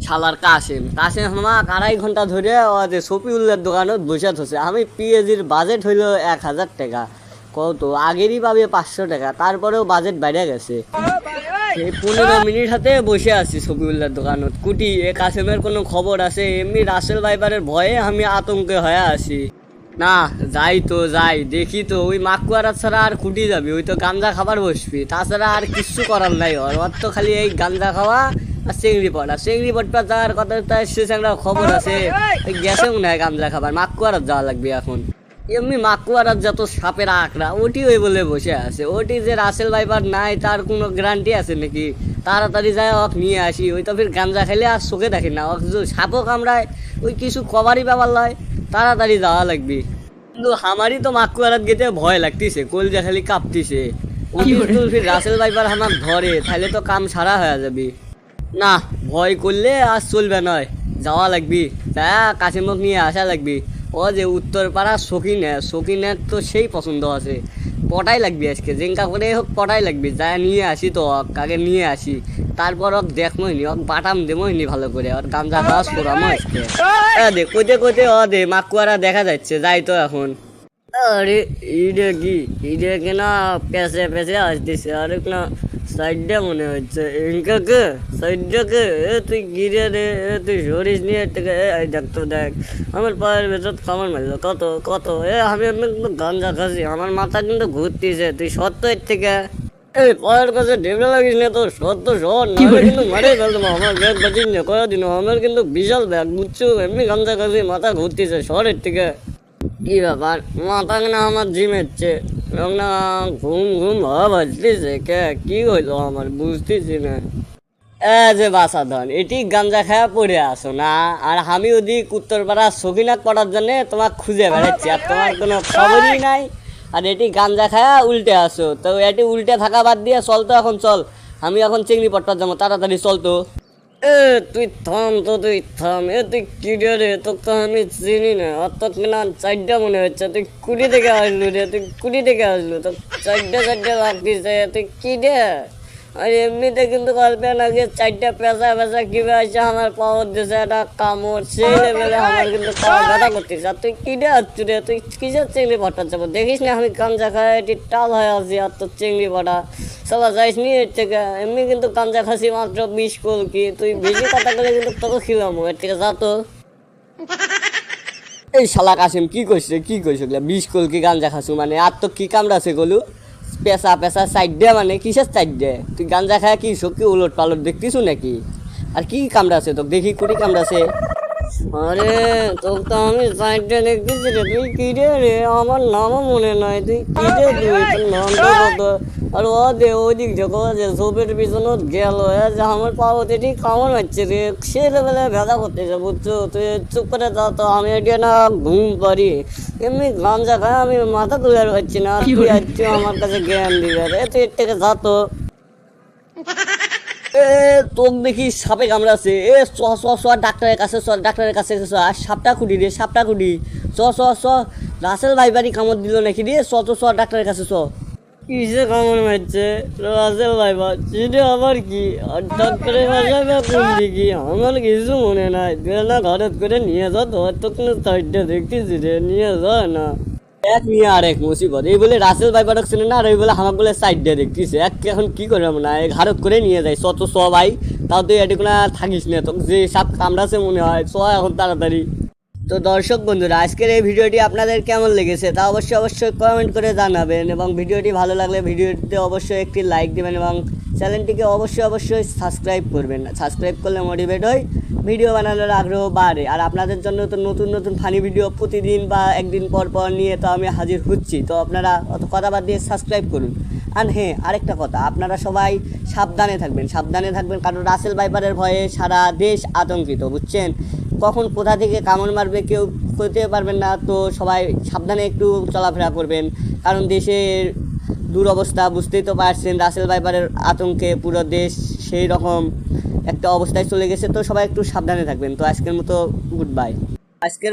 শালার কাশেম কাশেম আমাক 2.5 ঘন্টা ধরে যে শফিউল্লার দোকানত বসে থছে। আমি পিএজির বাজেট হইল 1000 টাকা, কত আগেরই পাবে 500 টাকা, তারপরেও বাজেট বেড়ে গেছে। এই 15 মিনিট হাতে বসে আছি শফিউল্লার দোকানত। কুটি এ কাশেমের কোনো খবর আছে? এমনি রাসেল ভাইপারের ভয়ে আমি আতঙ্কে হয়ে আছি। না যাই তো যাই, দেখি তো ওই মাকুয়ারা ছাড়া আর কুটি যাবি? ওই তো গাঞ্জা খাবার বসবি, তাছাড়া আর কিচ্ছু করার নাই। ওর তো খালি এই গাঞ্জা খাওয়া আর চিংড়ি পড়া। চিংড়ি পড়া যাওয়ার কথা শেষ একটা খবর আছে, গেছে মনে হয় গাঞ্জা খাবার। মাকুয়ারাত যাওয়া লাগবে এখন। এমনি মাকুয়ারাত যত সাপের আঁকড়া, ওটি ওই বলে বসে আছে। ওটি যে রাসেল ভাইপার নাই তার কোনো গ্যারান্টি আছে নাকি? তাড়াতাড়ি যায় ওক নিয়ে আসি। ওই তো ফির গাঞ্জা খেলে আর চোখে দেখি না, ওক সাপও কামড়ায়, ওই কিছু কভারই পাবার লয়। তাড়াতাড়ি যাওয়া লাগবে। কিন্তু আমারই তো মাকুয়ারাত গেতে ভয় লাগতেছে, কলজা খালি কাঁপতিছে। ফির রাসেল ভাইপার আমার ধরে তাহলে তো কাম সারা হয়ে যাবে। না ভয় করলে আর চলবে নয়, যাওয়া লাগবি। তা কাশিমক নিয়ে আসা লাগবি। ও যে উত্তরপাড়া সকিনের তো সেই পছন্দ আছে, পটাই লাগবি আজকে জিঙ্কা করে হোক পটাই লাগবি। যা নিয়ে আসি তো কাকে নিয়ে আসি, তারপর ওক দেখমইনি, ওক বাটাম দেমইনি ভালো করে। ওর গাঞ্জা খাওয়া করামো আজকে। দে কইতে কইতে দে মাকুয়ারা দেখা যাচ্ছে, যাই তো এখন। আরে ইডে কি ইডে কিনা পেঁচে পেঁচে আসতেছে, আরে না সাইডে মনে হচ্ছে ইনকাকে সাইডকে। তুই গিরে রে, তুই সরিস নিয়ে থেকে দেখতো দেখ আমার পায়ের ভেতর খাবার মারলো কত কত। আমি কিন্তু গাঞ্জা খাসি, আমার মাথা কিন্তু ঘুরতেছে। তুই সত্য এর থেকে এই পায়ের কাছে ডেবলে লাগিস না, তোর সত্য শহর নাহলে কিন্তু মারে ফেলতো। আমার ব্যাগ বাঁচিস না কয়ে দিন, আমার কিন্তু বিশাল ব্যাগ বুঝছো। এমনি গাঞ্জা খাসি, মাথা ঘুরতেছে শহরের থেকে। কি ব্যাপার মাথা না আমার জিমেচ্ছে না, ঘুম ঘুম ভাব আসতেছে কে? কি হইলো আমার বুঝতেছি না। যে বাসাধন এটি গাঞ্জা খায়া পড়ে আসো না, আর আমি ওদিক উত্তরপাড়া সকিনাক পড়ার জন্য তোমার খুঁজে বেড়াচ্ছি, আর তোমার কোনো খবরই নাই। আর এটি গাঞ্জা খায়া উল্টে আসো, তো এটি উল্টে থাকা বাদ দিয়ে চল তো এখন চল। আমি এখন চিংড়ি পট্টার যাবো, তাড়াতাড়ি চল তো। তুই থাম তো, তুই থাম। তুই কি রে? তোকে তো আমি চিনি না। আর তো কিনা 4টা মনে হচ্ছে। তুই কুড়ি থেকে আসলু রে, তুই কুড়ি থেকে আসলু, তো 4টা লাগতেছে। তুই কি রে? আর এমনিতে কিন্তু গল্পের আগে 4টা পেঁচা পেঁচা কিভাবে আসছে আমার পাওয়ার দিয়েছে একটা কামড়, সেই লেভেলে আমার কিন্তু পাওয়া ব্যথা করতেছে। আর তুই কি রে আসছু রে? তুই কিসের চিংড়ি পটা যাবো? দেখিস না আমি গাঞ্জা খাই এটি টাল হয়ে আছি, আর তোর চিংড়ি পটা সবা যাইস নি এর থেকে। এমনি কিন্তু গাঞ্জা খাসি মাত্র 20 কলকি। তুই বেশি কথা বলে কিন্তু তোকে খিলামো, এর থেকে যা তো। এই শালা কাশিম কি কইছে 20 কলকি গাঞ্জা খাসু মানে? আর তো কি কামড়াছে গলু? পেশা পেশা সাইড দে মানে কিসের সাইড দে? তুই গাঞ্জা খায় কি সত্যি উলট পালট দেখতিস নাকি? আর কি কামড়াছে তোকে? দেখি কুড়ি কামড়াছে। আরে তোকে তো আমি সাইডে দেখতেছি রে। তুই কি রে? আমার নামও মনে নাই। তুই কি রে? তোর নামটা কত? আর ও দে ওদিক যখন যে সোপের পিছনে গেল, যে আমার পাওয়াতে ঠিক কামড় মারছে রে, সে লেভেলে ভেজা করতেছে বুঝছো। তুই চুপ করে যাও তো, আমি এটি না ঘুম পারি। এমনি গাঞ্জা খায় আমি মাথা তুলে পারছি না, আর তুই আসছো আমার কাছে জ্ঞান দিবে রে। তুই এর থেকে যা তো। তোক দেখি সাপে কামড়াছে। ডাক্তারের কাছে ডাক্তারের কাছে আর সাপটা কুটি রে, সাপটা কুটি। রাসেল ভাইবারই কামড় দিল নাকি রে? ডাক্তারের কাছে কিসে কামড় মারছে? রাসেল ভাইবার সেটা আবার কি? আর ডাক্তারের ভাষায় বা কোন দিকে আমার কিছু মনে নাই। তুই না ঘরের করে নিয়ে যা, তোর তো কোনো সাইডটা দেখতেছি রে, নিয়ে যা না। এক নিয়ে আর এক মুসিবত। এই বলে রাসেল ভাইপারক ছিল না, আর এই বলে আমার বলে সাইড দিয়ে দেখতেছে। এক এখন কি করবো না, ঘাড়ত করে নিয়ে যায়। ভাই তাও তুই এটি কোনো থাকিস না, তোকে যে সাপ কামড়াছে মনে হয়। এখন তাড়াতাড়ি। তো দর্শক বন্ধুরা, আজকের এই ভিডিওটি আপনাদের কেমন লেগেছে তা অবশ্যই কমেন্ট করে জানাবেন, এবং ভিডিওটি ভালো লাগলে ভিডিওটিতে অবশ্যই একটি লাইক দেবেন, এবং চ্যানেলটিকে অবশ্যই সাবস্ক্রাইব করবেন। সাবস্ক্রাইব করলে মোটিভেট হয়, ভিডিও বানানোর আগ্রহ বাড়ে। আর আপনাদের জন্য তো নতুন ফানি ভিডিও প্রতিদিন বা একদিন পর পর নিয়ে তো আমি হাজির হচ্ছি। তো আপনারা অত কথা বাদ দিয়ে সাবস্ক্রাইব করুন। আর হ্যাঁ, আরেকটা কথা, আপনারা সবাই সাবধানে থাকবেন, কারণ রাসেল ভাইপারের ভয়ে সারা দেশ আতঙ্কিত বুঝছেন। কখন কোথা থেকে কামড় মারবে কেউ করতে পারবেন না। তো সবাই সাবধানে একটু চলাফেরা করবেন, কারণ দেশের দুরবস্থা বুঝতেই তো পারছেন। রাসেল ভাইপারের আতঙ্কে পুরো দেশ সেই রকম একটা অবস্থায় চলে গেছে। তো সবাই একটু সাবধানে থাকবেন। তো আজকের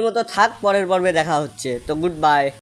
মতো থাক, পরের পর্বে দেখা হচ্ছে। তো গুড বাই।